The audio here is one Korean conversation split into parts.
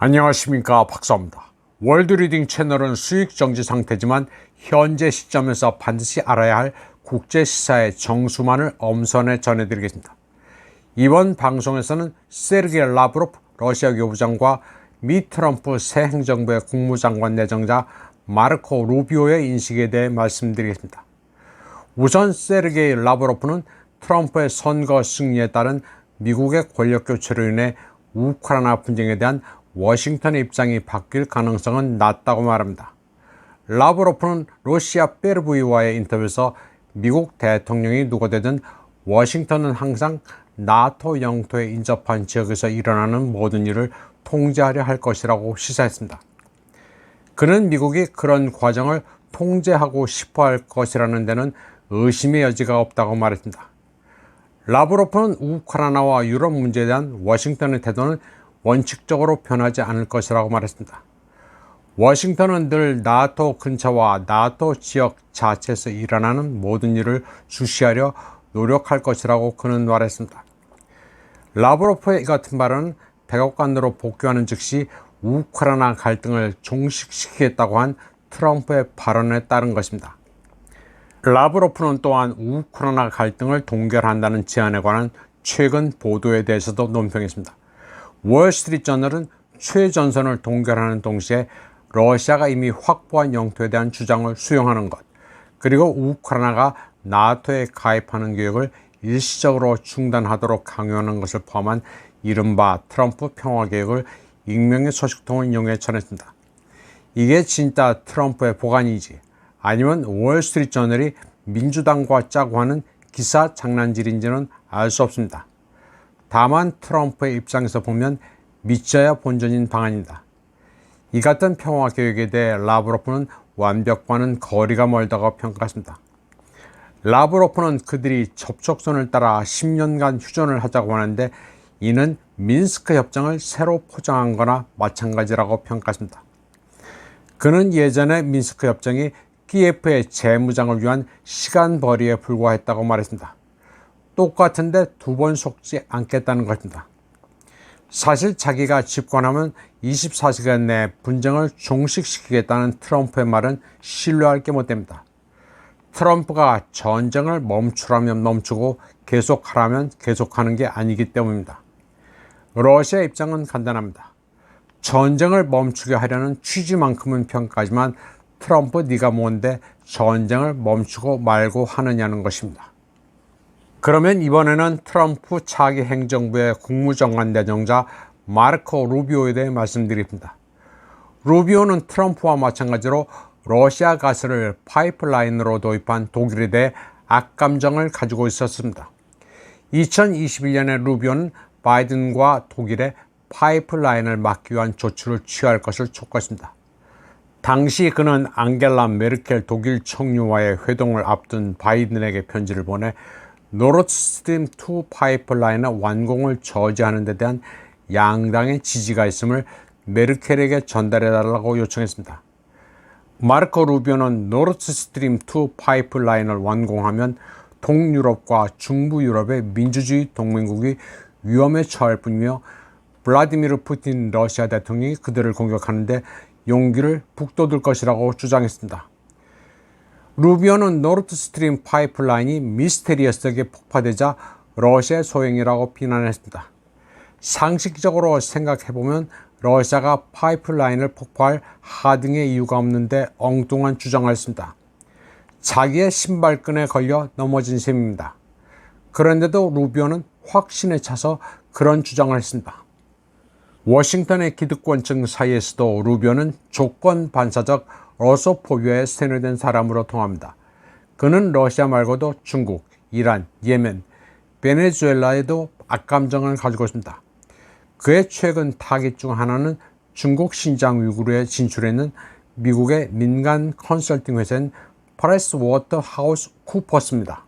안녕하십니까, 박사입니다. 월드리딩 채널은 수익정지 상태지만 현재 시점에서 반드시 알아야 할 국제시사의 정수만을 엄선해 전해드리겠습니다. 이번 방송에서는 세르게이 라브로프 러시아 교부장과 미 트럼프 새 행정부의 국무장관 내정자 마르코 루비오의 인식에 대해 말씀드리겠습니다. 우선 세르게이 라브로프는 트럼프의 선거 승리에 따른 미국의 권력 교체로 인해 우크라이나 분쟁에 대한 워싱턴의 입장이 바뀔 가능성은 낮다고 말합니다. 라브로프는 러시아 베르브이와의 인터뷰에서 미국 대통령이 누가 되든 워싱턴은 항상 나토 영토에 인접한 지역에서 일어나는 모든 일을 통제하려 할 것이라고 시사했습니다. 그는 미국이 그런 과정을 통제하고 싶어 할 것이라는 데는 의심의 여지가 없다고 말했습니다. 라브로프는 우크라이나와 유럽 문제에 대한 워싱턴의 태도는 원칙적으로 변하지 않을 것이라고 말했습니다. 워싱턴은 늘 나토 근처와 나토 지역 자체에서 일어나는 모든 일을 주시하려 노력할 것이라고 그는 말했습니다. 라브로프의 이 같은 발언은 백악관으로 복귀하는 즉시 우크라이나 갈등을 종식시키겠다고 한 트럼프의 발언에 따른 것입니다. 라브로프는 또한 우크라이나 갈등을 동결한다는 제안에 관한 최근 보도에 대해서도 논평했습니다. 월스트리트저널은 최전선을 동결하는 동시에 러시아가 이미 확보한 영토에 대한 주장을 수용하는 것, 그리고 우크라이나가 나토에 가입하는 계획을 일시적으로 중단하도록 강요하는 것을 포함한 이른바 트럼프 평화계획을 익명의 소식통을 이용해 전했습니다. 이게 진짜 트럼프의 보관이지 아니면 월스트리트저널이 민주당과 짜고 하는 기사 장난질인지는 알 수 없습니다. 다만 트럼프의 입장에서 보면 믿져야 본전인 방안입니다. 이 같은 평화 계획에 대해 라브로프는 완벽과는 거리가 멀다고 평가했습니다. 라브로프는 그들이 접촉선을 따라 10년간 휴전을 하자고 하는데 이는 민스크 협정을 새로 포장한 거나 마찬가지라고 평가했습니다. 그는 예전에 민스크 협정이 키예프의 재무장을 위한 시간벌이에 불과했다고 말했습니다. 똑같은데 두 번 속지 않겠다는 것입니다. 사실 자기가 집권하면 24시간 내에 분쟁을 종식시키겠다는 트럼프의 말은 신뢰할 게 못 됩니다. 트럼프가 전쟁을 멈추라면 멈추고 계속하라면 계속하는 게 아니기 때문입니다. 러시아 입장은 간단합니다. 전쟁을 멈추게 하려는 취지만큼은 평가하지만 트럼프 네가 뭔데 전쟁을 멈추고 말고 하느냐는 것입니다. 그러면 이번에는 트럼프 차기 행정부의 국무장관 내정자 마르코 루비오에 대해 말씀드립니다. 루비오는 트럼프와 마찬가지로 러시아 가스를 파이프라인으로 도입한 독일에 대해 악감정을 가지고 있었습니다. 2021년에 루비오는 바이든과 독일의 파이프라인을 막기 위한 조치를 취할 것을 촉구했습니다. 당시 그는 앙겔라 메르켈 독일 총리와의 회동을 앞둔 바이든에게 편지를 보내 노르드스트림 2 파이프라인의 완공을 저지하는 데 대한 양당의 지지가 있음을 메르켈에게 전달해달라고 요청했습니다. 마르코 루비오는 노르드스트림 2 파이프라인을 완공하면 동유럽과 중부유럽의 민주주의 동맹국이 위험에 처할 뿐이며 블라디미르 푸틴 러시아 대통령이 그들을 공격하는데 용기를 북돋을 것이라고 주장했습니다. 루비오는 노르드스트림 파이프라인이 미스테리어스하게 폭파되자 러시아의 소행이라고 비난했습니다. 상식적으로 생각해보면 러시아가 파이프라인을 폭파할 하등의 이유가 없는데 엉뚱한 주장을 했습니다. 자기의 신발끈에 걸려 넘어진 셈입니다. 그런데도 루비오는 확신에 차서 그런 주장을 했습니다. 워싱턴의 기득권층 사이에서도 루비오는 조건 반사적 러소포비아에 세뇌된 사람으로 통합니다. 그는 러시아 말고도 중국, 이란, 예멘, 베네수엘라에도 악감정을 가지고 있습니다. 그의 최근 타깃 중 하나는 중국 신장 위구르에 진출해 있는 미국의 민간 컨설팅 회사인 프라이스워터하우스 쿠퍼스입니다.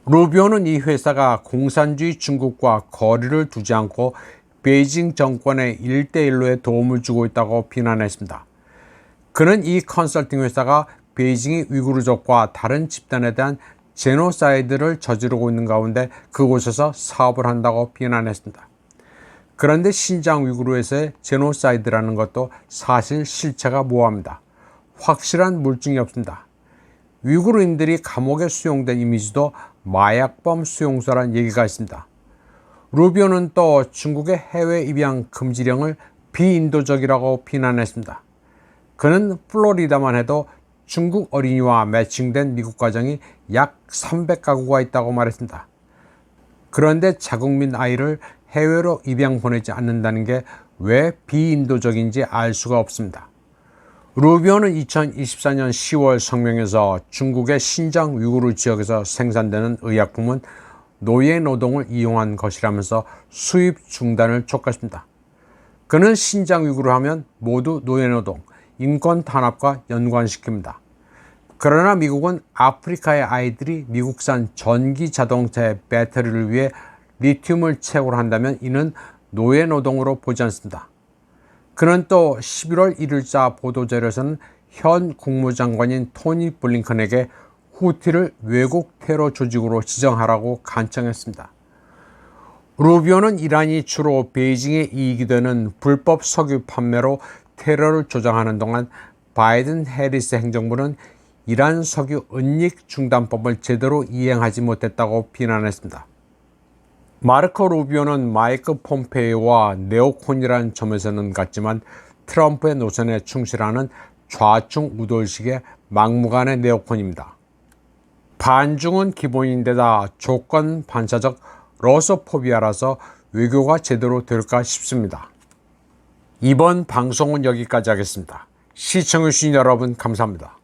루비오는 이 회사가 공산주의 중국과 거리를 두지 않고 베이징 정권의 1대1로의 도움을 주고 있다고 비난했습니다. 그는 이 컨설팅 회사가 베이징이 위구르족과 다른 집단에 대한 제노사이드를 저지르고 있는 가운데 그곳에서 사업을 한다고 비난했습니다. 그런데 신장 위구르에서의 제노사이드라는 것도 사실 실체가 모호합니다. 확실한 물증이 없습니다. 위구르인들이 감옥에 수용된 이미지도 마약범 수용소라는 얘기가 있습니다. 루비오는 또 중국의 해외 입양 금지령을 비인도적이라고 비난했습니다. 그는 플로리다만 해도 중국 어린이와 매칭된 미국 가정이 약 300가구가 있다고 말했습니다. 그런데 자국민 아이를 해외로 입양 보내지 않는다는 게 왜 비인도적인지 알 수가 없습니다. 루비오는 2024년 10월 성명에서 중국의 신장 위구르 지역에서 생산되는 의약품은 노예 노동을 이용한 것이라면서 수입 중단을 촉구했습니다. 그는 신장 위구르 하면 모두 노예 노동, 인권 탄압과 연관시킵니다. 그러나 미국은 아프리카의 아이들이 미국산 전기 자동차의 배터리를 위해 리튬을 채굴 한다면 이는 노예 노동으로 보지 않습니다. 그는 또 11월 1일자 보도자료에서는 현 국무장관인 토니 블링컨에게 후티를 외국 테러 조직으로 지정하라고 간청했습니다. 루비오는 이란이 주로 베이징의 이익이 되는 불법 석유 판매로 테러를 조장하는 동안 바이든 해리스 행정부는 이란 석유 은닉 중단법을 제대로 이행하지 못했다고 비난했습니다. 마르코 루비오는 마이크 폼페이오와 네오콘이라는 점에서는 같지만 트럼프의 노선에 충실하는 좌충 우돌식의 막무가내 네오콘입니다. 반중은 기본인데다 조건 반사적 러소포비아라서 외교가 제대로 될까 싶습니다. 이번 방송은 여기까지 하겠습니다. 시청해주신 여러분 감사합니다.